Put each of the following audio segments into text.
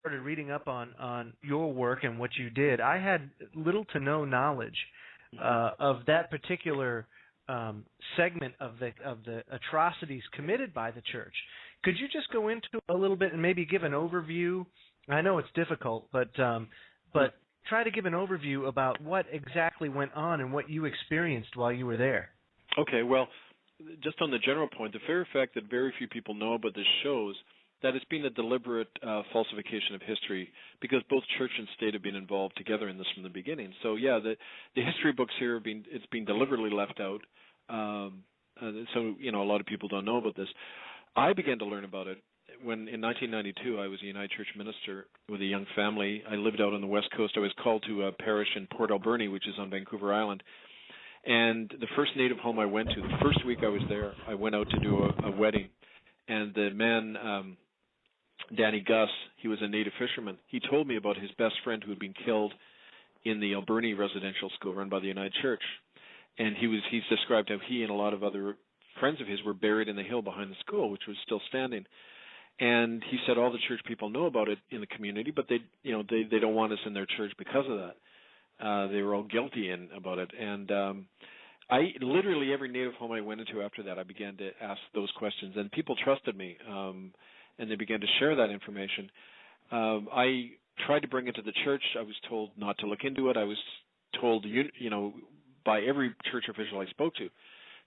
started reading up on your work and what you did, I had little to no knowledge of that particular segment of the atrocities committed by the church. Could you just go into a little bit and maybe give an overview? I know it's difficult, but try to give an overview about what exactly went on and what you experienced while you were there. Okay, well, just on the general point, the very fact that very few people know about this shows that it's been a deliberate falsification of history, because both church and state have been involved together in this from the beginning. So yeah, the history books here it's been deliberately left out. So a lot of people don't know about this. I began to learn about it when in 1992 I was a United Church minister with a young family. I lived out on the West Coast. I was called to a parish in Port Alberni, which is on Vancouver Island. And the first native home I went to, the first week I was there, I went out to do a wedding. And the man, Danny Gus, he was a native fisherman. He told me about his best friend who had been killed in the Alberni residential school run by the United Church. And he's described how he and a lot of other friends of his were buried in the hill behind the school, which was still standing. And he said all the church people know about it in the community, but they don't want us in their church because of that. They were all guilty about it. And I literally every native home I went into after that, I began to ask those questions, and people trusted me, and they began to share that information. I tried to bring it to the church. I was told not to look into it. I was told, by every church official I spoke to,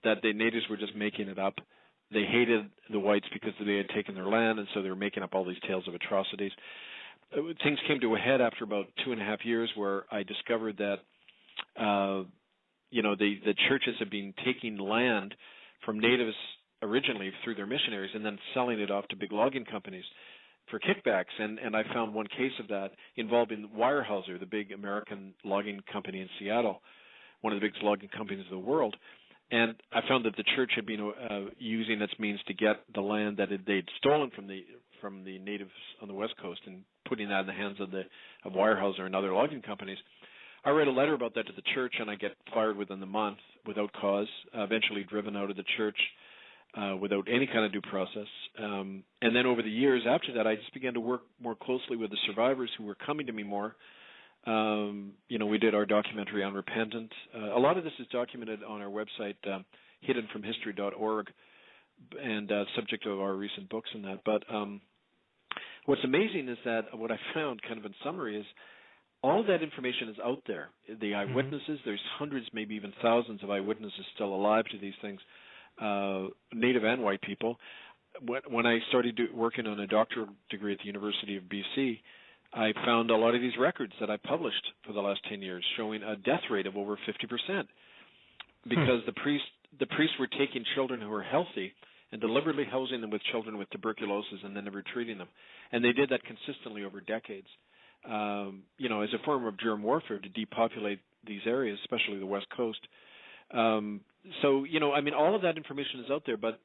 that the natives were just making it up. They hated the whites because they had taken their land, and so they were making up all these tales of atrocities. Things came to a head after about 2.5 years, where I discovered that the churches have been taking land from natives originally through their missionaries and then selling it off to big logging companies for kickbacks. And I found one case of that involving Weyerhaeuser, the big American logging company in Seattle, one of the biggest logging companies in the world. And I found that the church had been using its means to get the land that they'd stolen from the natives on the West Coast and putting that in the hands of Weyerhaeuser and other logging companies. I read a letter about that to the church, and I get fired within the month without cause, eventually driven out of the church without any kind of due process. And then over the years after that, I just began to work more closely with the survivors who were coming to me more. We did our documentary on Repentant. A lot of this is documented on our website, hiddenfromhistory.org, and subject to our recent books and that. But what's amazing is that what I found, kind of in summary, is all of that information is out there. The eyewitnesses, there's hundreds, maybe even thousands of eyewitnesses still alive to these things, native and white people. When I started working on a doctoral degree at the University of BC, I found a lot of these records that I published for the last 10 years showing a death rate of over 50%, because the priests were taking children who were healthy and deliberately housing them with children with tuberculosis and then never treating them. And they did that consistently over decades, as a form of germ warfare to depopulate these areas, especially the West Coast. All of that information is out there, but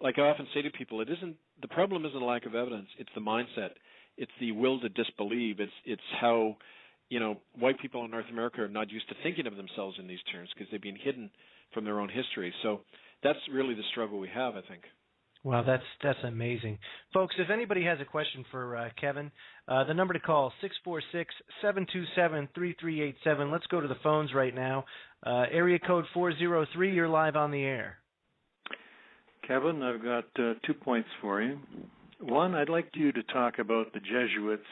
like I often say to people, the problem isn't a lack of evidence, it's the mindset. It's the will to disbelieve. It's how, white people in North America are not used to thinking of themselves in these terms because they've been hidden from their own history. So that's really the struggle we have, I think. Wow, that's amazing. Folks, if anybody has a question for Kevin, the number to call, 646-727-3387. Let's go to the phones right now. Area code 403, you're live on the air. Kevin, I've got 2 points for you. One, I'd like you to talk about the Jesuits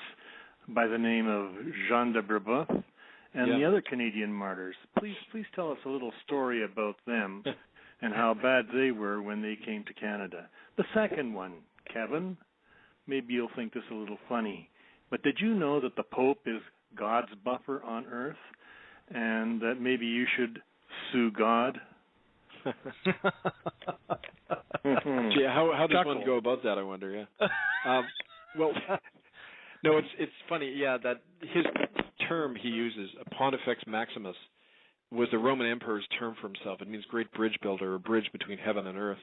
by the name of Jean de Brebeuf and the other Canadian martyrs. Please tell us a little story about them and how bad they were when they came to Canada. The second one, Kevin, maybe you'll think this a little funny, but did you know that the Pope is God's buffer on earth and that maybe you should sue God? Gee, how does one go about that, I wonder, yeah. No, it's funny, that his term he uses, Pontifex Maximus, was the Roman emperor's term for himself. It means great bridge builder, or bridge between heaven and earth.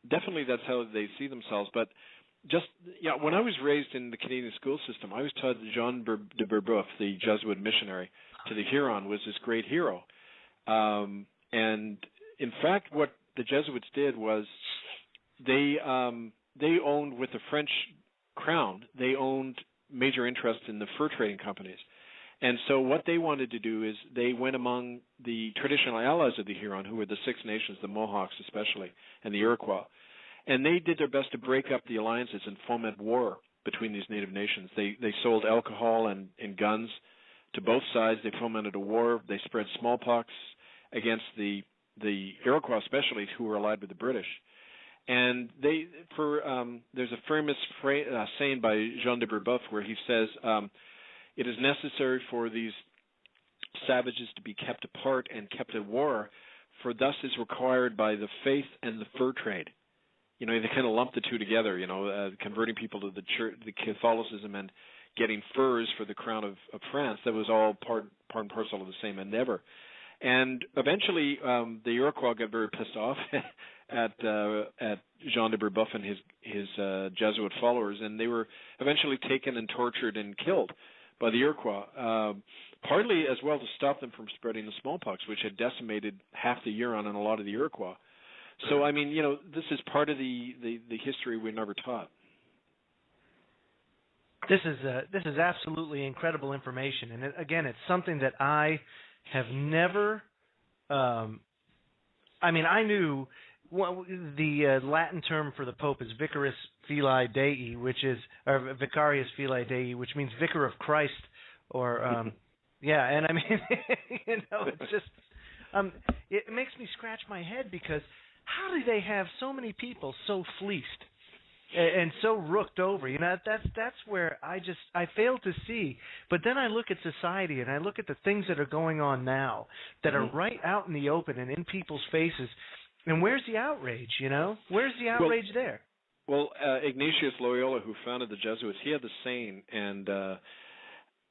Definitely that's how they see themselves, but when I was raised in the Canadian school system, I was taught that Jean de Brebeuf, the Jesuit missionary to the Huron, was this great hero. And in fact, what the Jesuits did was they owned, with the French crown, they owned major interest in the fur trading companies. And so what they wanted to do is they went among the traditional allies of the Huron, who were the Six Nations, the Mohawks especially, and the Iroquois. And they did their best to break up the alliances and foment war between these native nations. They sold alcohol and guns to both sides. They fomented a war. They spread smallpox against the Iroquois especially, who were allied with the British. And there's a famous saying by Jean de Brebeuf where he says, it is necessary for these savages to be kept apart and kept at war, for thus is required by the faith and the fur trade. You know, they kind of lump the two together, converting people to the church, the Catholicism, and getting furs for the crown of France. That was all part and parcel of the same endeavor. And eventually, the Iroquois got very pissed off at Jean de Brebeuf and his Jesuit followers, and they were eventually taken and tortured and killed by the Iroquois, partly as well to stop them from spreading the smallpox, which had decimated half the Huron and a lot of the Iroquois. So, I mean, this is part of the history we're never taught. This is absolutely incredible information, and again, it's something that I have never. I knew the Latin term for the Pope is Vicarius Filii Dei, or Vicarius Filii Dei, which means Vicar of Christ, or and I mean, it's just it makes me scratch my head, because how do they have so many people so fleeced and so rooked over? That's where I fail to see. But then I look at society and I look at the things that are going on now that are right out in the open and in people's faces. And where's the outrage? Where's the outrage there? Well, Ignatius Loyola, who founded the Jesuits, he had the saying, and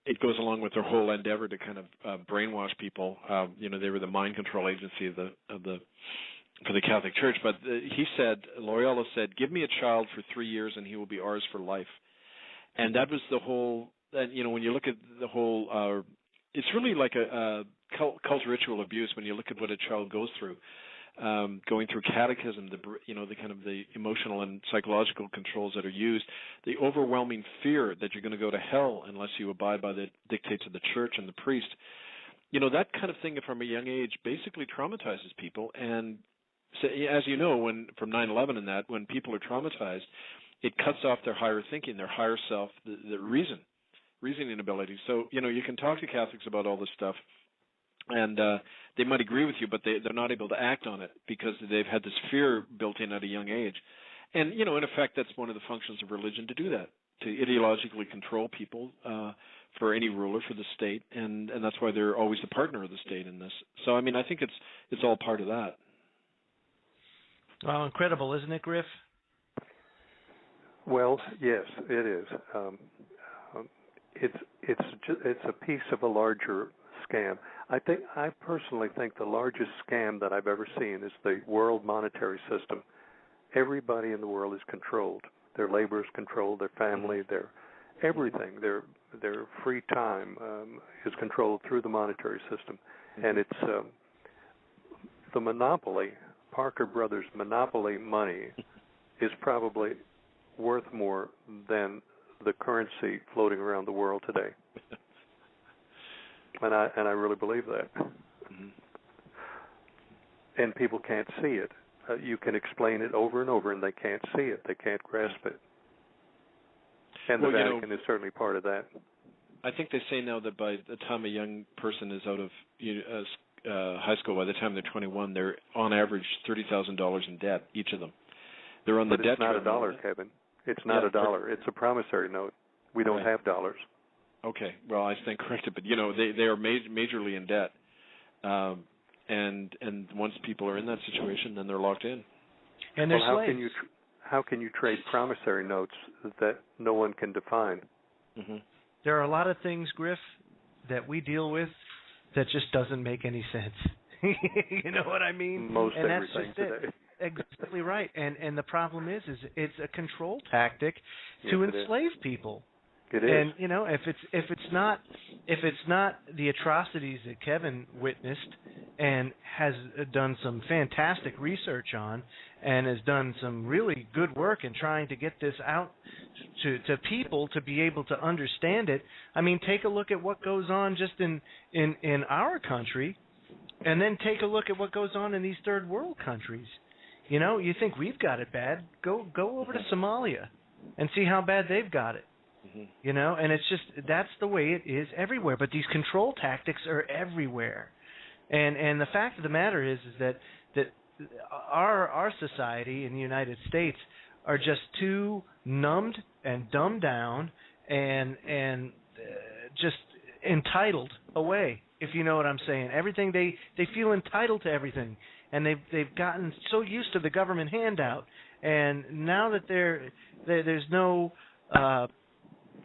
it goes along with their whole endeavor to kind of brainwash people. They were the mind control agency for the Catholic Church, but Loyola said, "Give me a child for 3 years and he will be ours for life." And that was the whole, when you look at the whole, it's really like a cult ritual abuse when you look at what a child goes through, going through catechism, the kind of the emotional and psychological controls that are used, the overwhelming fear that you're going to go to hell unless you abide by the dictates of the church and the priest. That kind of thing from a young age basically traumatizes people. And so, as you know, from 9/11 and that, when people are traumatized, it cuts off their higher thinking, their higher self, the reasoning abilities. So, you can talk to Catholics about all this stuff, and they might agree with you, but they're not able to act on it because they've had this fear built in at a young age. And, in effect, that's one of the functions of religion, to do that, to ideologically control people for any ruler, for the state, and that's why they're always the partner of the state in this. So, I think it's all part of that. Well, incredible, isn't it, Griff? Well, yes, it is. It's a piece of a larger scam. I personally think the largest scam that I've ever seen is the world monetary system. Everybody in the world is controlled. Their labor is controlled. Their family, their everything, their free time is controlled through the monetary system, and it's the monopoly. Parker Brothers monopoly money is probably worth more than the currency floating around the world today, and I really believe that. Mm-hmm. And people can't see it. You can explain it over and over, and they can't see it. They can't grasp it. And the Vatican is certainly part of that. I think they say now that by the time a young person is out of high school, by the time they're 21, they're on average $30,000 in debt, each of them. They're on the debt. It's not a dollar, Kevin. It's not a dollar. It's a promissory note. We don't have dollars. Okay. Well, I stand corrected, but they are majorly in debt, and once people are in that situation, then they're locked in. And they're slaves. How can you trade promissory notes that no one can define? Mm-hmm. There are a lot of things, Griff, that we deal with that just doesn't make any sense. You know what I mean? Most and everything that's just today. Exactly right. And the problem is it's a control tactic to enslave people. It is. And if it's not the atrocities that Kevin witnessed and has done some fantastic research on and has done some really good work in trying to get this out to people to be able to understand it. I mean, take a look at what goes on just in our country, and then take a look at what goes on in these third world countries. You think we've got it bad? Go over to Somalia and see how bad they've got it. And it's just, that's the way it is everywhere. But these control tactics are everywhere. And the fact of the matter is that our society in the United States are just too numbed and dumbed down and just entitled away, if you know what I'm saying. Everything, they feel entitled to everything, and they've gotten so used to the government handout, and now that there's no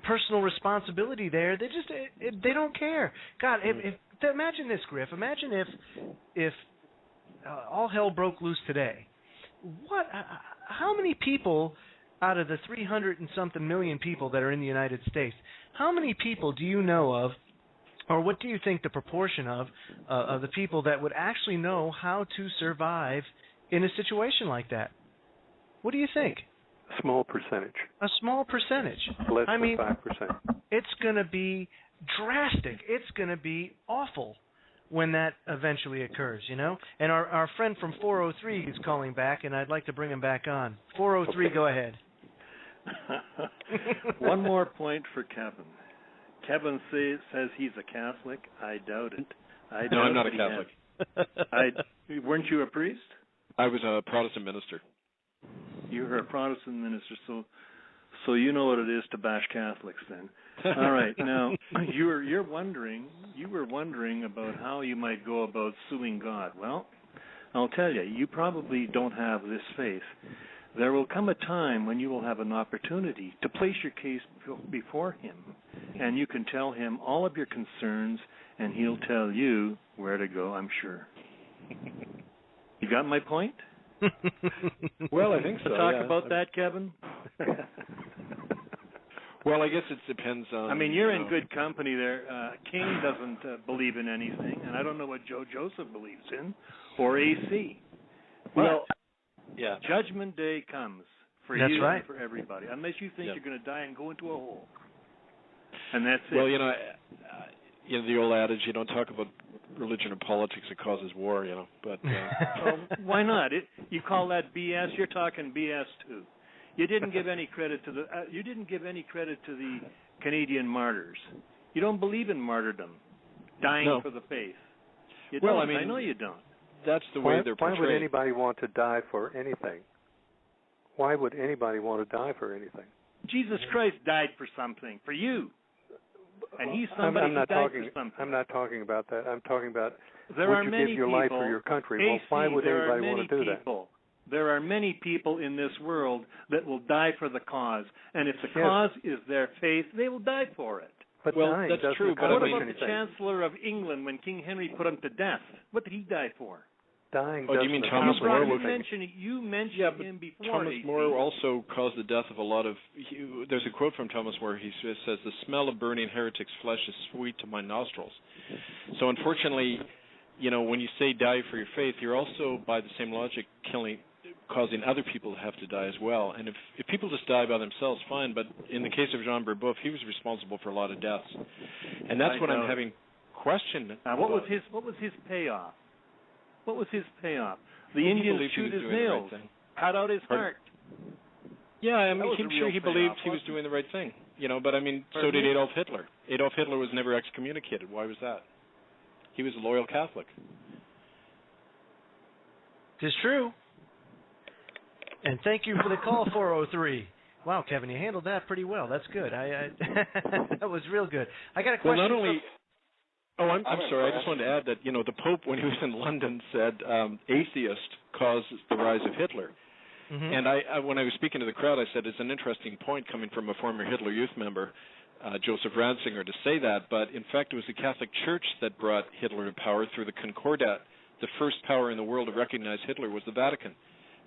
personal responsibility there, they don't care. God, imagine this, Griff. Imagine if all hell broke loose today. How many people out of the 300 and something million people that are in the United States, how many people do you know of, or what do you think the proportion of the people that would actually know how to survive in a situation like that? What do you think? Small percentage. A small percentage. Less than 5%. It's going to be drastic. It's going to be awful when that eventually occurs, And our friend from 403 is calling back, and I'd like to bring him back on. 403, okay. Go ahead. One more point for Kevin. Kevin says he's a Catholic. I doubt it. No, I'm not a Catholic. Weren't you a priest? I was a Protestant minister. You were a Protestant minister, so you know what it is to bash Catholics then. All right. Now, you were wondering about how you might go about suing God. Well, I'll tell you, you probably don't have this faith. There will come a time when you will have an opportunity to place your case before him, and you can tell him all of your concerns, and he'll tell you where to go, I'm sure. You got my point? Well, I think so. Talk about that, Kevin? Well, I guess it depends on... I mean, you're in good company there. King doesn't believe in anything, and I don't know what Joe Joseph believes in, or AC. Well, yeah. Judgment Day comes for that's you right. And for everybody, unless you think you're going to die and go into a hole. And that's it. Well, the old adage, you don't talk about religion or politics, it causes war, But well, why not? You call that BS? You're talking BS too. You didn't give any credit to the Canadian martyrs. You don't believe in martyrdom, dying for the faith. You don't. I know you don't. That's the way they're portrayed. Why would anybody want to die for anything? Why would anybody want to die for anything? Jesus Christ died for something, for you. And he's somebody who died for something. I'm not talking about that. I'm talking about would you give your people, life for your country? Well, why would anybody want to do that? There are many people in this world that will die for the cause. And if the cause is their faith, they will die for it. But dying that's true. But what about the Chancellor of England when King Henry put him to death? What did he die for? Dying. Do you mean Thomas More? You mentioned him before. Thomas More also caused the death of a lot of... there's a quote from Thomas More. He says, "The smell of burning heretics' flesh is sweet to my nostrils." So unfortunately, when you say die for your faith, you're also, by the same logic, causing other people to have to die as well. And if people just die by themselves, fine. But in the case of Jean Brebeuf, he was responsible for a lot of deaths, and that's what I'm having question. What was his payoff? What was his payoff? The Indians shoot his nails, cut out his heart. Yeah, I'm sure he believed he was doing the right thing. But so did Adolf Hitler. Adolf Hitler was never excommunicated. Why was that? He was a loyal Catholic. It's true. And thank you for the call, 403. Wow, Kevin, you handled that pretty well. That's good. That was real good. I got a question. Well, not only... I'm sorry. I just wanted to add that, the Pope, when he was in London, said atheist caused the rise of Hitler. Mm-hmm. And I when I was speaking to the crowd, I said it's an interesting point coming from a former Hitler Youth member, Joseph Ratzinger, to say that. But, in fact, it was the Catholic Church that brought Hitler to power through the Concordat. The first power in the world to recognize Hitler was the Vatican.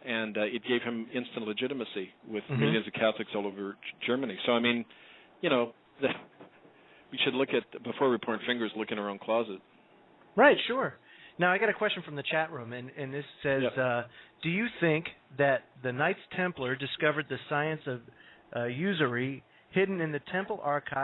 And it gave him instant legitimacy with millions of Catholics all over Germany. So, we should look at, before we point fingers, look in our own closet. Right, sure. Now, I got a question from the chat room, and this says, do you think that the Knights Templar discovered the science of usury hidden in the temple archive